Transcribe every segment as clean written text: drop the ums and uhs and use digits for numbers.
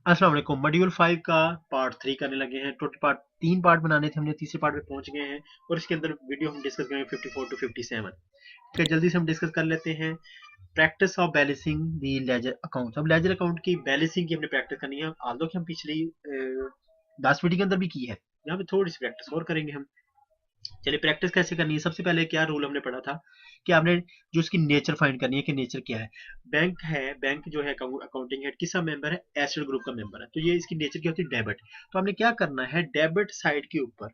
अस्सलाम वालेकुम। मॉड्यूल 5 का पार्ट 3 करने लगे हैं। टोटल पार्ट 3 पार्ट बनाने थे, हमने तीसरे पार्ट पे पहुंच गए हैं और इसके अंदर वीडियो हम डिस्कस करेंगे 54 टू 57। ठीक है, जल्दी से हम डिस्कस कर लेते हैं। Practice of balancing the ledger account. अब लेजर अकाउंट की बैलेंसिंग की हमने प्रैक्टिस करनी है। आल्दो कि हम पिछली 10 वीडियो के अंदर भी की है, यहाँ पे थोड़ी सी प्रैक्टिस और करेंगे हम। चलिए, प्रैक्टिस कैसे करनी है। सबसे पहले क्या रूल हमने पढ़ा था कि आपने जो उसकी नेचर फाइंड करनी है कि नेचर क्या है। बैंक है, बैंक जो है अकाउंटिंग हेड किसका मेंबर है, एसेट ग्रुप का मेंबर है, तो ये इसकी नेचर क्या होती है, डेबिट। तो आपने क्या करना है, डेबिट साइड के ऊपर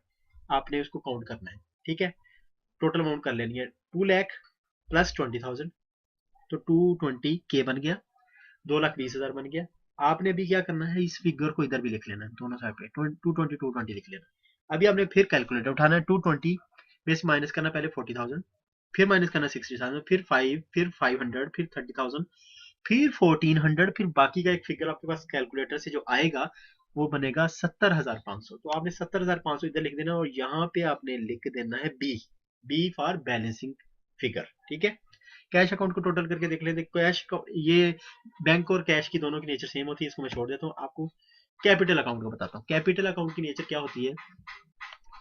आपने उसको काउंट करना है। ठीक है, टोटल अमाउंट कर लेनी है 2 लाख प्लस 20,000, तो 220K बन गया, 2,20,000 बन गया। आपने भी क्या करना है, इस फिगर को इधर भी लिख लेना है, दोनों साइड पे 220 लिख लेना। अभी आपने फिर कैलकुलेटर उठाना है, 220 में से माइनस करना पहले 40,000, फिर माइनस करना 60,000, फिर 5, फिर 500, फिर 30,000, फिर 1400, फिर बाकी का एक फिगर आपके पास कैलकुलेटर से जो आएगा वो बनेगा 70,500। तो आपने 70,500 इधर लिख देना और यहाँ पे आपने लिख देना है B, B for balancing figure. ठीक है, कैश अकाउंट को टोटल करके देख लेते। कैश ये बैंक और कैश की दोनों की नेचर सेम होती है, इसको मैं छोड़ देता हूँ। आपको कैपिटल अकाउंट का बताता हूँ। कैपिटल अकाउंट की नेचर क्या होती है,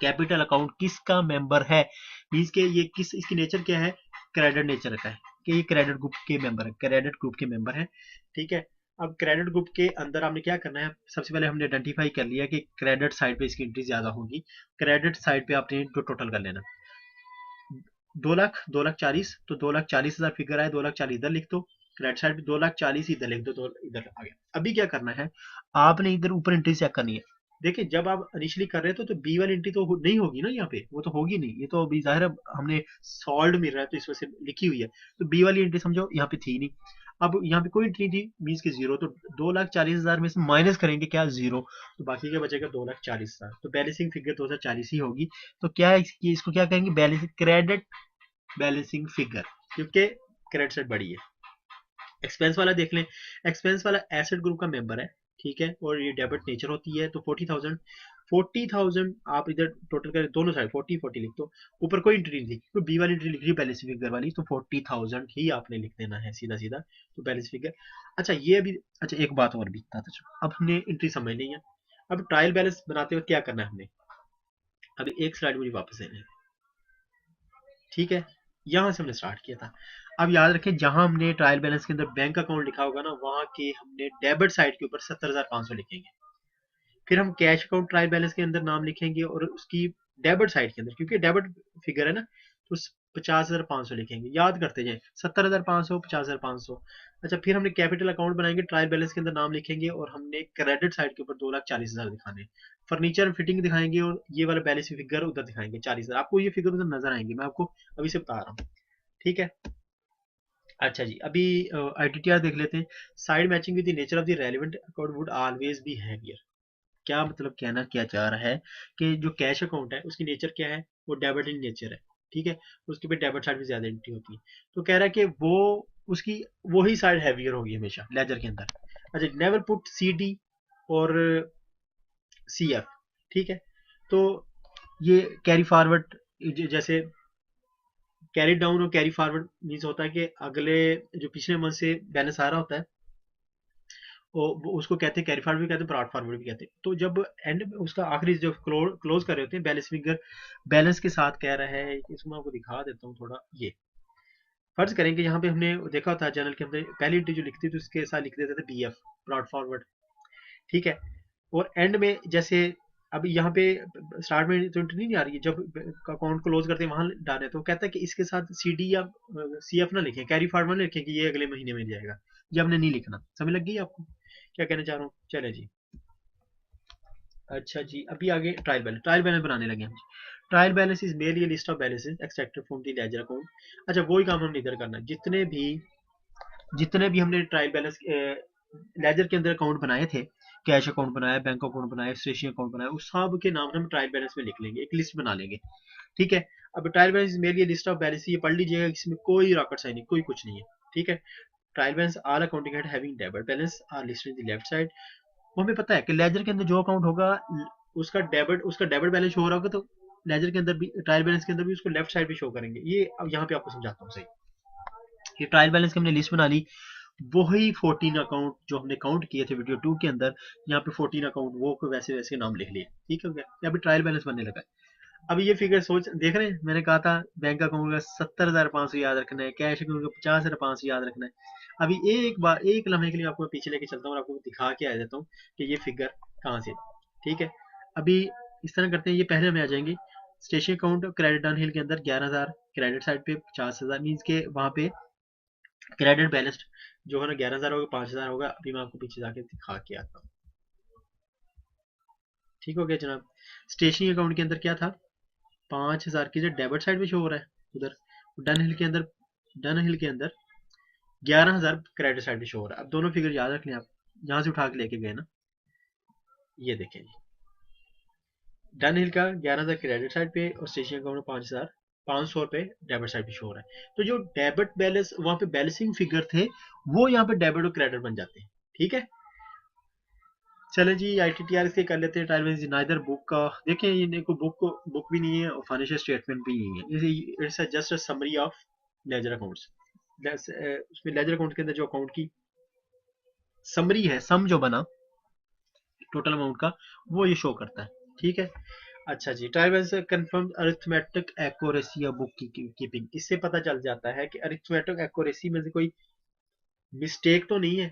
कैपिटल अकाउंट किसका मेंबर है, मींस के ये किस, इसकी नेचर क्या है, क्रेडिट नेचर का है कि ये क्रेडिट ग्रुप के मेंबर है, क्रेडिट ग्रुप के मेंबर है। ठीक है, अब क्रेडिट ग्रुप के अंदर आपने क्या करना है, सबसे पहले हमने आइडेंटिफाई कर लिया कि क्रेडिट साइड पे इसकी एंट्री ज्यादा होगी। क्रेडिट साइड पे आपने जो टोटल कर लेना 2 लाख, 2,40,000, तो 2,40,000 फिगर आए, 2,40,000 इधर लिख दो। क्रेडिट साइड पे 2,40,000 इधर लिख दो, तो इधर आ गया। अभी क्या करना है, आपने इधर ऊपर एंट्री चेक करनी है। देखिए, जब आप इनिशियली कर रहे हो तो बी वाली एंट्री तो नहीं होगी ना, यहाँ पे वो तो होगी नहीं, ये तो अभी जाहिर है हमने सॉल्व मिल रहा है तो इस वजह से लिखी हुई है। तो बी वाली एंट्री समझो यहाँ पे थी नहीं, अब यहाँ पे कोई एंट्री थी, मीन्स के जीरो, तो 2,40,000 में से माइनस करेंगे क्या, जीरो, तो बाकी क्या बचेगा 2,40,000। तो बैलेंसिंग फिगर 2,40 ही होगी। तो क्या है इसको क्या कहेंगे, बैलेंस क्रेडिट बैलेंसिंग फिगर, क्योंकि क्रेडिट साइड बड़ी है। एक्सपेंस वाला देख लें, एक्सपेंस वाला एसेट ग्रुप का मेंबर है। ठीक है, और ये डेबिट नेचर होती है, तो 40,000, 40,000 आप इधर टोटल करें, दोनों साइड 40 40 लिख दो। ऊपर कोई एंट्री नहीं थी तो बी वाली एंट्री लिख रही है बैलेंस फिगर वाली, तो 40,000 ही आपने लिख देना है सीधा सीधा, तो बैलेंस फिगर। अच्छा, ये अभी, अच्छा एक बात और भी बताता चलो, अब हमने एंट्री समझ ली है। अब ट्रायल बैलेंस बनाते हुए क्या करना है हमने, अभी एक स्लाइड मुझे वापस लेना है। ठीक है, यहाँ से हमने स्टार्ट किया था। अब याद रखें, जहां हमने ट्रायल बैलेंस के अंदर बैंक अकाउंट लिखा होगा ना, वहां के हमने डेबिट साइड के ऊपर 70,500 लिखेंगे। फिर हम कैश अकाउंट ट्रायल बैलेंस के अंदर नाम लिखेंगे और उसकी डेबिट साइड के अंदर, क्योंकि डेबिट फिगर है ना, तो 50,500 लिखेंगे। याद करते जाए, 70,500, 50,500। अच्छा, फिर हमने कैपिटल अकाउंट बनाएंगे, ट्रायल बैलेंस के अंदर नाम लिखेंगे और हमने क्रेडिट साइड के ऊपर 2,40,000 दिखाने। फर्नीचर फिटिंग दिखाएंगे और ये वाला बैलेंस फिगर उधर दिखाएंगे 40,000। आपको ये फिगर उधर नजर आएंगे, मैं आपको अभी से बता रहा हूँ। ठीक है, अच्छा जी, अभी आईटीटीआर देख लेते हैं। Side matching with the nature of the relevant account would always be heavier. क्या मतलब कहना क्या चाह रहा है कि जो कैश अकाउंट है उसकी नेचर क्या है, वो डेबिट इन नेचर है। ठीक है, उसके पे डेबिट साइड में ज्यादा एंट्री होती है, तो कह रहा है कि वो उसकी वही साइड हैवियर होगी हमेशा लेजर के अंदर। अच्छा, नेवर पुट सी डी और सी एफ। ठीक है, तो ये कैरी फॉरवर्ड, जैसे कैरी डाउन और कैरी फॉरवर्ड मीन्स होता है कि अगले जो पिछले मंथ से बैलेंस आ रहा होता है वो उसको कहते हैं कैरी फॉरवर्ड भी कहते हैं, ब्रॉड फॉरवर्ड भी कहते हैं। तो जब एंड में उसका आखिरी जो क्लोज कर रहे होते हैं बैलेंस फिगर, बैलेंस के साथ कह रहा है, इसको मैं आपको दिखा देता हूँ थोड़ा। ये फर्ज करें कि यहाँ पे हमने देखा होता है जर्नल के अंदर पहली एंट्री जो लिखती थी उसके साथ लिख देते थे बी एफ, ब्रॉड फॉरवर्ड। ठीक है, और एंड में जैसे अब यहाँ पे स्टार्ट में तो एंट्री नहीं आ रही है, जब अकाउंट क्लोज करते हैं वहां डाले, तो कहता है कि इसके साथ सी डी या सी एफ ना लिखें, कैरी फॉरवर्ड ना लिखें कि ये अगले महीने में जाएगा। ये हमने नहीं लिखना। समझ लग गई आपको क्या कहना चाह रहा हूँ, चले जी। अच्छा जी, अभी आगे ट्रायल बैलेंस, ट्रायल बैलेंस बनाने लगे हम। Trial balance is mainly list of balances extracted from the ledger account. अच्छा, वही काम हमने इधर करना है, जितने भी हमने ट्रायल बैलेंस लेजर के अंदर अकाउंट बनाए थे, कैश अकाउंट बनाया, बैंक अकाउंट बनाया, स्टेशनरी अकाउंट बनाया, उस सब के नाम हम ट्रायल बैलेंस में लिख लेंगे, एक लिस्ट बना लेंगे। ठीक है, अब trial balance mainly list of balance, ये पढ़ लीजिएगा, इसमें कोई रॉकेट साइंस नहीं, कोई कुछ नहीं है। ठीक है, trial balance all accounting head having debit balance are listed in the left side. वो हमें पता है कि लेजर के अंदर जो अकाउंट होगा उसका डेबिट बैलेंस शो हो रहा होगा, तो लेजर के अंदर भी ट्रायल बैलेंस के अंदर भी उसको लेफ्ट साइड पे शो करेंगे। ये अब यहाँ पे आपको समझाता हूँ सही। ये ट्रायल बैलेंस की हमने लिस्ट बना ली, वही 14 अकाउंट जो हमने काउंट किए थे वीडियो 2 के अंदर, यहाँ पे 14 अकाउंट वो को वैसे वैसे नाम लिख लिए। ठीक हो गया, ये अभी ट्रायल बैलेंस बनने लगा है। अभी ये फिगर सोच देख रहे हैं, मैंने कहा था बैंक अकाउंट का 70,500 याद रखना है, कैश अकाउंट का 50,500 याद रखना है। अभी एक बार एक लम्हे के लिए आपको पीछे लेके चलता हूँ और आपको दिखा के आ जाता हूँ कि ये फिगर कहाँ से। ठीक है, अभी इस तरह करते हैं, ये पहले हमें आ जाएंगे स्टेशन अकाउंट क्रेडिट डाउनहिल के अंदर 11,000, क्रेडिट साइड पे 50,000, मीन्स के वहाँ पे क्रेडिट बैलेंस जो है ना 11,000 होगा, 5,000 होगा। अभी मैं आपको पीछे जाके दिखा के आता हूँ। ठीक हो गया जनाब। स्टेशनरी अकाउंट के अंदर क्या था, 5,000 की जो डेबिट साइड पे शो हो रहा है उधर, डन हिल के अंदर 11,000 क्रेडिट साइड पे शो हो रहा है। अब दोनों फिगर याद रख लें आप, यहाँ से उठा के लेके गए ना, ये देखें जी, डन हिल का 11,000 क्रेडिट साइड पे और स्टेशन अकाउंट में 5,500 रुपए डेबिट साइड पे शो हो रहा है। तो जो डेबिट बैलेंस वहां पे बैलेंसिंग फिगर थे वो यहाँ पे डेबिट और क्रेडिट बन जाते हैं। ठीक है, चले जी ITTR इसके कर लेते हैं ट्रायल बैलेंस। नाइदर बुक का देखें, ये को बुक भी नहीं है और फाइनेंशियल स्टेटमेंट भी नहीं है, it's just a summary of ledger accounts. उसमें लेजर अकाउंट के अंदर जो अकाउंट की समरी है, सम जो बना टोटल अमाउंट का, वो ये शो करता है। ठीक है, अच्छा जी, trial balance confirm arithmetic accuracy या बुक कीपिंग। इससे पता चल जाता है कि अरिथमेटिक एक्यूरेसी में से कोई मिस्टेक तो नहीं है,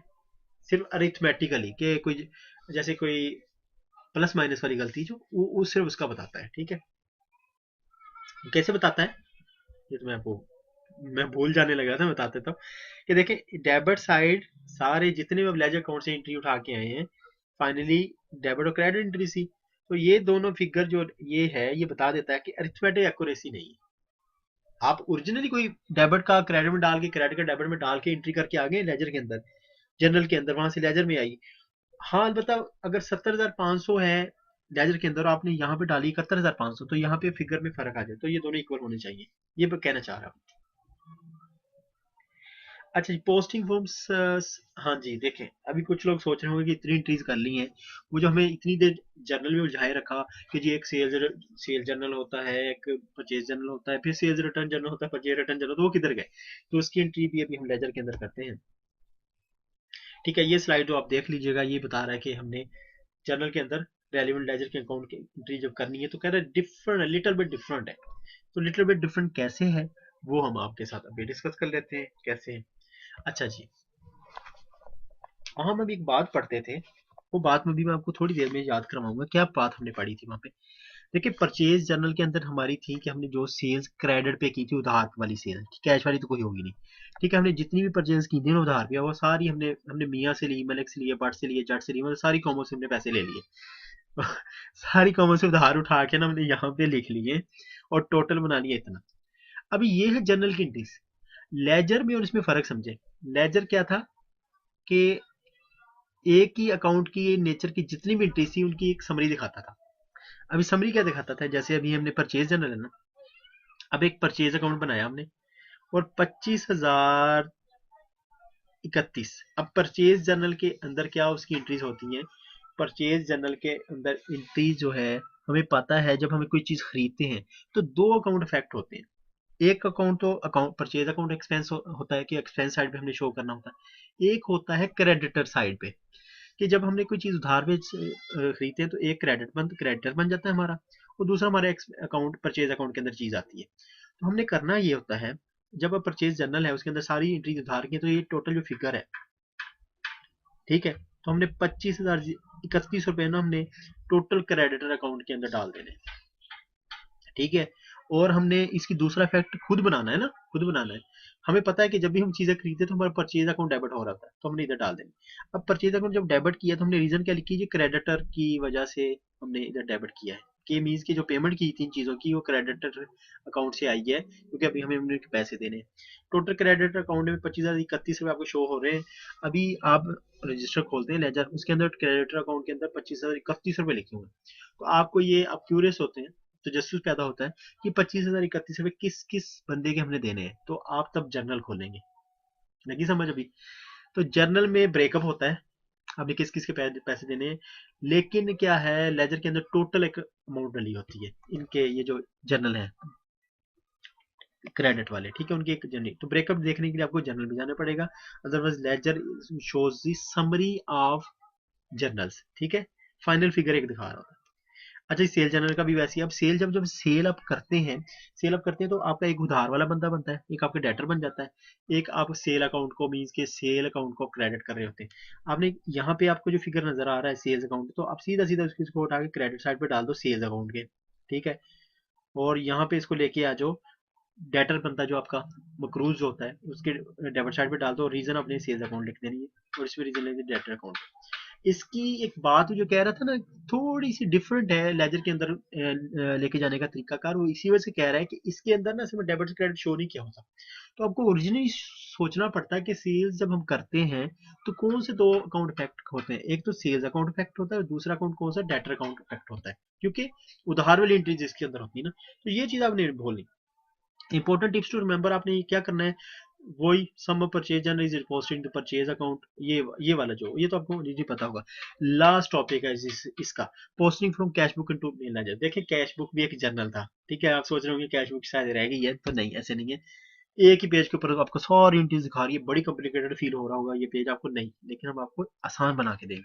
सिर्फ अरिथमेटिकली के कोई जैसे कोई प्लस माइनस वाली गलती जो वो सिर्फ उसका बताता है। ठीक है, कैसे बताता है ये तो मैं भूल जाने लगा था, बताते तो कि देखें डेबिट साइड सारे जितने भी अब लेजर अकाउंट से एंट्री उठा के आए हैं, फाइनली डेबिट और क्रेडिट एंट्री सी, तो ये दोनों फिगर जो ये है ये बता देता है कि अरिथमेटिक एक्यूरेसी नहीं है। आप ओरिजिनली कोई डेबिट का क्रेडिट में डाल के, क्रेडिट का डेबिट में डाल के एंट्री करके आ गए लेजर के अंदर, जनरल के अंदर, वहां से लेजर में आई। हाँ अलबत्ता अगर 70,500 है लेजर के अंदर, आपने यहाँ पे डाली 71,500, तो यहाँ पे फिगर में फर्क आ जाए, तो ये दोनों इक्वल होने चाहिए, ये कहना चाह रहा हूँ। अच्छा जी, पोस्टिंग फॉर्म्स। हाँ जी, देखें अभी कुछ लोग सोच रहे होंगे कि इतनी एंट्रीज कर ली हैं, वो जो हमें इतनी देर जर्नल में उलझाए रखा कि जी एक सेल जर्नल होता है, एक परचेज जर्नल होता है, फिर सेल्स रिटर्न जर्नल होता है, परचेज रिटर्न जर्नल, तो वो किधर गए। तो उसकी एंट्री भी अभी हम लेजर के अंदर करते हैं। ठीक है, ये स्लाइड जो आप देख लीजिएगा ये बता रहा है कि हमने जर्नल के अंदर रेलिवेंट लेजर के अकाउंट की एंट्री जब करनी है तो कह रहा है डिफरेंट, लिटिल बिट डिफरेंट है। तो लिटिल बिट डिफरेंट कैसे है वो हम आपके साथ अभी डिस्कस कर लेते हैं कैसे है। अच्छा जी, वहां हम एक बात पढ़ते थे, वो बात में भी मैं आपको थोड़ी देर में याद करवाऊंगा क्या बात हमने पढ़ी थी वहां पे। देखिए परचेज जर्नल के अंदर हमारी थी कि हमने जो सेल्स क्रेडिट पे की थी, उधार वाली सेल, कैश वाली तो कोई होगी नहीं। ठीक है, हमने जितनी भी परचेज की थी ना उधार पे, वो सारी हमने हमने मियाँ से ली, मलिक से लिए, बट से लिए, जट से लिए, मतलब सारी कॉमों से हमने पैसे ले लिए। सारी कॉमों से उधार उठा के ना हमने यहाँ पे लिख लिए और टोटल बना लिया इतना। अभी ये है जनरल की एंट्रीज। लेजर में और इसमें फर्क समझे। लेजर क्या था कि एक ही अकाउंट की नेचर की जितनी भी एंट्रीज थी उनकी एक समरी दिखाता था। अभी समरी क्या दिखाता था, जैसे अभी हमने परचेज जनरल है ना, अब एक परचेज अकाउंट बनाया हमने और 25,031। अब परचेज जर्नल के अंदर क्या उसकी एंट्रीज होती हैं, परचेज जर्नल के अंदर एंट्रीज जो है, हमें पता है जब हमें कोई चीज खरीदते हैं तो दो अकाउंट इफेक्ट होते हैं। एक अकाउंट तो अकाउंट परचेज अकाउंट एक्सपेंस होता है कि एक्सपेंस साइड पे हमने शो करना होता है, एक होता है क्रेडिटर साइड पे कि जब हमने कोई चीज उधार पे खरीदते हैं तो एक क्रेडिटर बन जाता है हमारा, और दूसरा हमारे अकाउंट परचेज अकाउंट के अंदर चीज आती है। तो हमने करना ये होता है, जब अब परचेज जर्नल है उसके अंदर सारी एंट्री उधार की, तो ये टोटल जो फिगर है, ठीक है, तो हमने 25,031 रुपए ना हमने टोटल क्रेडिटर अकाउंट के अंदर डाल देने। ठीक है, और हमने इसकी दूसरा इफेक्ट खुद बनाना है ना, खुद बनाना है। हमें पता है कि जब भी हम चीजें खरीदते तो हमारा परचेज अकाउंट डेबिट हो रहा था, तो हमने इधर डाल देंगे। अब परचेज अकाउंट जब डेबिट किया तो हमने रीजन क्या लिखी, क्रेडिटर की वजह से हमने इधर डेबिट किया है, कि मीन्स की जो पेमेंट की थी इन चीजों की वो क्रेडिटर अकाउंट से आई है, क्योंकि अभी हमें उनके पैसे देने हैं। टोटल क्रेडिटर अकाउंट में 25,031 रुपए आपको शो हो रहे हैं। अभी आप रजिस्टर खोलते हैं लेजर, उसके अंदर क्रेडिटर अकाउंट के अंदर 25,031 रुपए लिखे हुए हैं। तो आपको ये आप क्यूरियस होते हैं, तो जस्टिस पैदा होता है कि 25,031 रुपए किस किस बंदे के हमने देने हैं, तो आप तब जर्नल खोलेंगे। लगी समझ अभी। तो जर्नल में ब्रेकअप होता है आपने किस किस के पैसे देने हैं, लेकिन क्या है लेजर के अंदर टोटल एक अमाउंट डली होती है इनके, ये जो जर्नल है। क्रेडिट वाले, ठीक है, उनकी एक जर्नी। तो ब्रेकअप देखने के लिए आपको जर्नल में जाना पड़ेगा, otherwise ledger shows the summary of journals, ठीक है, फाइनल फिगर एक दिखा रहा होता है। अच्छा, सेल जर्नल का भी वैसे ही, अब सेल जब सेल अप करते हैं, सेल अप करते हैं तो आपका एक उधार वाला बंदा बनता है, एक आपका डेटर बन जाता है, एक आप सेल अकाउंट को मींस के सेल अकाउंट को क्रेडिट कर रहे होते हैं। आपने यहाँ पे आपको जो फिगर नजर आ रहा है सेल्स अकाउंट, तो आप सीधा सीधा उसको उठा के क्रेडिट साइड पे डाल दो सेल्स अकाउंट के, ठीक है, और यहाँ पे इसको लेके आ जाओ, डेटर बनता है जो आपका मकरूज होता है उसके डेबिट साइड पे डाल दो, रीजन अपने सेल्स अकाउंट लिख देनी है और इसमें रीजन लेंगे डेटर अकाउंट। इसकी एक बात जो कह रहा था ना, थोड़ी सी डिफरेंट है लेजर के अंदर लेके जाने का तरीकाकार, वो इसी वजह से कह रहा है कि इसके अंदर ना सिर्फ डेबिट क्रेडिट शो नहीं किया होता। तो आपको ओरिजिनली सोचना पड़ता है कि सेल्स जब हम करते हैं तो कौन से दो अकाउंट इफेक्ट होते हैं, एक तो सेल्स अकाउंट इफेक्ट होता है और दूसरा अकाउंट कौन सा, डेटर अकाउंट इफेक्ट होता है, क्योंकि उधार वाली एंट्री जिसके अंदर होती है ना। तो ये चीज आपने भूलनी। इंपॉर्टेंट टिप्स टू रिमेंबर, आपने क्या करना है, वही some purchase journal is posted in the purchase account, ये वाला जो, ये तो आपको ऑलरेडी पता होगा। लास्ट टॉपिक है इसका, posting from cash book into ledger. देखिए कैश बुक भी एक जर्नल था, ठीक है, आप सोच रहे होंगे कैश बुक शायद रह गई है, तो नहीं, ऐसे नहीं है। एक ही पेज के ऊपर आपको सारी एंट्रीज दिखा रही है, बड़ी कॉम्प्लिकेटेड फील हो रहा होगा ये पेज आपको, नहीं, लेकिन हम आपको आसान बना के देंगे।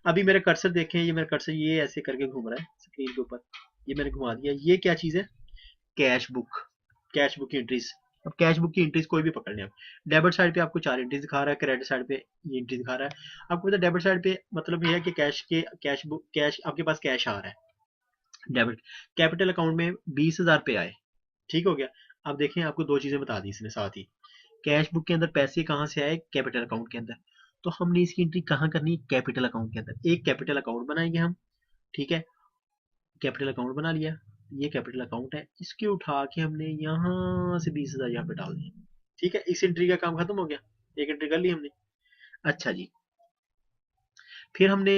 अभी मेरा कर्सर देखें, ये मेरा कर्सर ये ऐसे करके घूम रहा है स्क्रीन के ऊपर, ये मैंने घुमा दिया, ये क्या चीज है, कैश बुक, कैश बुक की एंट्रीज। अब कैश बुक की एंट्रीज कोई भी पकड़ लें आप, डेबिट साइड पे आपको 4 एंट्रीज दिखा रहा है, क्रेडिट साइड पे ये एंट्री दिखा रहा है। आपको पता है डेबिट साइड पे मतलब ये है कि कैश बुक, कैश आपके पास कैश आ रहा है, डेबिट कैपिटल अकाउंट में 20,000 पे आए, ठीक हो गया। अब देखें आपको दो चीजें बता दी इसने साथ ही, कैश बुक के अंदर पैसे कहाँ से आए, कैपिटल अकाउंट के अंदर। तो हमने इसकी एंट्री कहाँ करनी है, कैपिटल अकाउंट के अंदर। एक कैपिटल अकाउंट बनाएंगे हम, ठीक है, कैपिटल अकाउंट बना लिया, ये कैपिटल अकाउंट है, इसके उठा के हमने यहाँ से 20,000 यहाँ पे डाल दिया, ठीक है, इस एंट्री का काम खत्म हो गया, एक एंट्री कर ली हमने। अच्छा जी, फिर हमने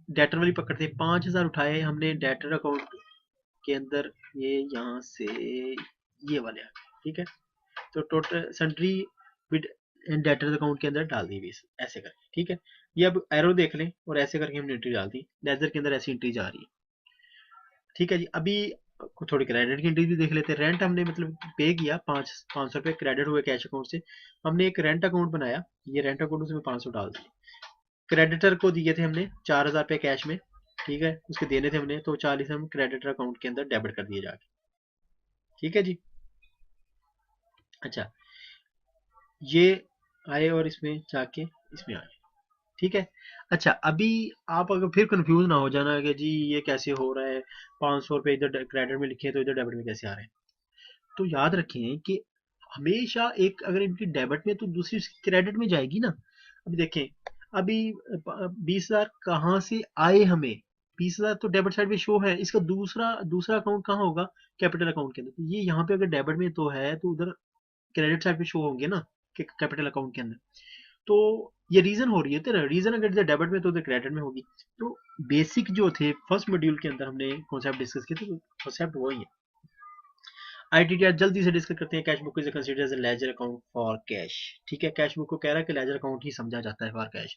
डेटर वाली पकड़ते, 5,000 उठाए हमने डेटर अकाउंट के अंदर, ये यहाँ से ये वाले आ गए, ठीक है, तो total sundry with debtor account के अंदर डाल दी 20, ऐसे करके, ठीक है। ये अब एरो देख लें और ऐसे करके हमने एंट्री डाल दी, लेजर के अंदर ऐसी एंट्री जा रही है, ठीक है जी। अभी थोड़ी क्रेडिट की एंट्री भी देख लेते हैं। रेंट हमने मतलब पे किया, 500 रुपये क्रेडिट हुए कैश अकाउंट से, हमने एक रेंट अकाउंट बनाया, ये रेंट अकाउंट उसमें 500 डाल दिए, क्रेडिटर को दिए थे हमने 4,000 रुपये कैश में, ठीक है, उसके देने थे हमने, तो 40 हम क्रेडिटर अकाउंट के अंदर डेबिट कर दिए जाके, ठीक है जी। अच्छा, ये आए और इसमें जाके इसमें आए, ठीक है। अच्छा, अभी आप अगर फिर कंफ्यूज ना हो जाना कि जी ये कैसे हो रहा है, 500 रुपये इधर क्रेडिट में लिखे हैं तो इधर डेबिट में कैसे आ रहे हैं। तो याद रखें कि हमेशा एक अगर इनकी डेबिट में तो दूसरी क्रेडिट में जाएगी ना। अभी देखें, अभी 20,000 कहाँ से आए हमें, 20,000 तो डेबिट साइड पे शो है, इसका दूसरा दूसरा अकाउंट कहाँ होगा, कैपिटल अकाउंट के अंदर। तो ये यहाँ पे अगर डेबिट में तो है तो उधर क्रेडिट साइड पे शो होंगे ना, कैपिटल अकाउंट के अंदर। तो ये रीजन हो रही है, तो रीजन अगर इधर डेबिट में तो उधर क्रेडिट में होगी। तो बेसिक जो थे फर्स्ट मॉड्यूल के अंदर हमने कॉन्सेप्ट डिस्कस किए थे, कॉन्सेप्ट वही है। आईटीटीआर जल्दी से डिस्कस करते हैं। Cash book is considered as a ledger account for cash, ठीक है, कैश बुक को कह रहा है कि लेजर अकाउंट ही समझा जाता है for cash.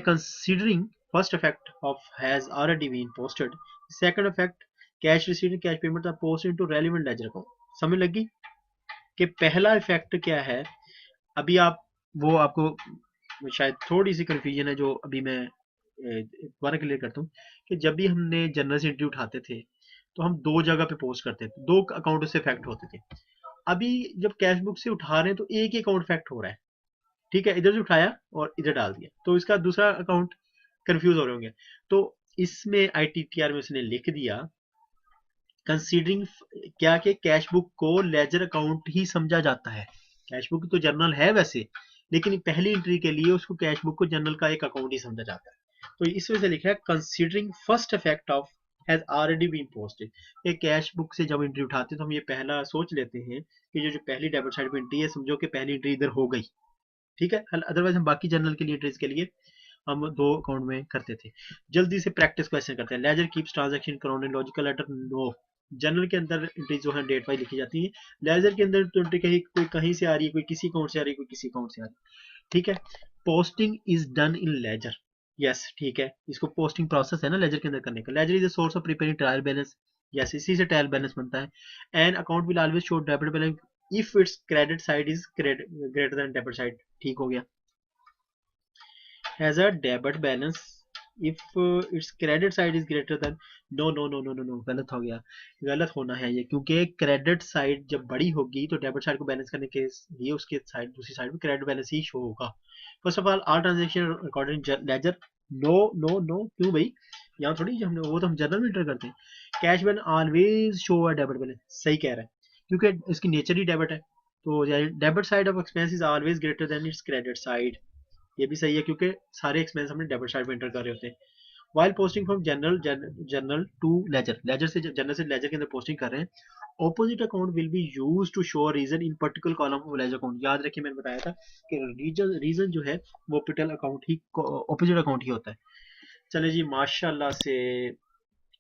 Considering first effect of has already been posted, second effect cash received cash payment are posted into relevant ledger account. समझ लगी कि पहला इफेक्ट क्या है। अभी आप वो आपको शायद थोड़ी सी कंफ्यूजन है जो अभी मैं दोबारा क्लियर करता हूँ, कि जब भी हमने जनरल से एंट्री उठाते थे तो हम दो जगह पे पोस्ट करते थे, दो अकाउंट से इफेक्ट होते थे। अभी जब कैश बुक से उठा रहे हैं तो एक ही अकाउंट इफेक्ट हो रहा है, ठीक है, इधर से उठाया और इधर डाल दिया, तो इसका दूसरा अकाउंट कंफ्यूज हो रहे होंगे। तो इसमें आईटीटीआर में उसने लिख दिया कंसीडरिंग क्या, कि कैश बुक को लेजर अकाउंट ही समझा जाता है। कैश बुक तो जर्नल है वैसे, लेकिन पहली एंट्री के लिए उसको कैश बुक को जर्नल का एक अकाउंट ही समझा जाता है। तो इस वजह से लिखा है considering first effect of has already been posted. ये कैश बुक से जब एंट्री उठाते हैं तो हम ये पहला सोच लेते हैं कि जो पहली डेबिट साइड पे एंट्री है, समझो कि पहली एंट्री इधर हो गई, ठीक है। अदरवाइज हम बाकी जर्नल के लिए एंट्रीज के लिए हम दो अकाउंट में करते थे। जल्दी से प्रैक्टिस क्वेश्चन करते हैं। Ledger keeps transaction chronological order, no. Journal के अंदर एंट्री जो है डेट वाइज लिखी जाती है, लेजर के अंदर तो एंट्री कहीं कोई कहीं से आ रही है, कोई किसी अकाउंट से आ रही है, कोई किसी अकाउंट से आ रही है, ठीक है। Posting is done in ledger, yes, ठीक है, इसको पोस्टिंग प्रोसेस है ना लेजर के अंदर करने का। Ledger is the source of preparing trial balance, yes, इसी से ट्रायल बैलेंस बनता है। An account will always show debit balance if its credit side is greater than debit side. ठीक हो गया। Has a debit balance if its credit side is greater than, no no no no no no, गलत हो गया, गलत होना है ये, क्योंकि क्रेडिट साइड जब बड़ी होगी तो डेबिट साइड को बैलेंस करने के लिए उसके साइड, दूसरी साइड में क्रेडिट बैलेंस ही शो होगा। First of all transaction according ledger, no no no, क्यों भाई, यहाँ थोड़ी हमने वो तो हम जर्नल में एंटर करते हैं। कैश बैलेंस ऑलवेज शो अ डेबिट बैलेंस, सही कह रहा है, क्योंकि इसकी नेचर ही डेबिट है, तो debit side of expense is always greater than it's credit side. ये भी सही है, क्योंकि सारे एक्सपेंस हमने डेबिट साइड में एंटर कर रहे होते हैं। While posting from journal to ledger, ledger से जनरल से लेजर के अंदर पोस्टिंग कर रहे हैं, opposite account will be use to show reason in particular column of ledger account. याद रखिए मैंने बताया था कि रीजन जो है वो ऑपोजिट अकाउंट ही, ऑपोजिट अकाउंट ही होता है। चले जी, माशाल्लाह से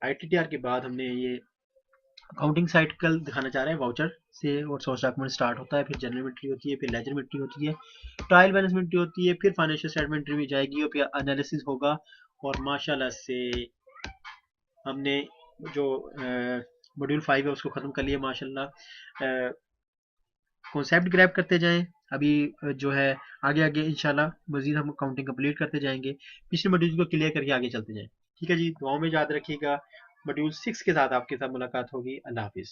आईटीटीआर के बाद हमने ये अकाउंटिंग साइड कल दिखाना चाह रहे हैं वाउचर से, और सोर्स डॉक्यूमेंट स्टार्ट होता है, फिर जनरल एंट्री होती है, फिर लेजर एंट्री होती है, ट्रायल बैलेंस एंट्री होती है, फिर फाइनेंशियल स्टेटमेंट एंट्री में जाएगी और फिर एनालिसिस होगा। और माशाल्लाह से हमने जो मॉड्यूल 5 है उसको ख़त्म कर लिया माशाल्लाह। कॉन्सेप्ट ग्रैब करते जाएं अभी, जो है आगे आगे इंशाल्लाह मजीद हम अकाउंटिंग कंप्लीट करते जाएंगे, पिछले मॉड्यूल को क्लियर करके आगे चलते जाएं। ठीक है जी, दुआओं में याद रखिएगा। मॉड्यूल 6 के साथ आपके साथ मुलाकात होगी। अल्लाह हाफिज़।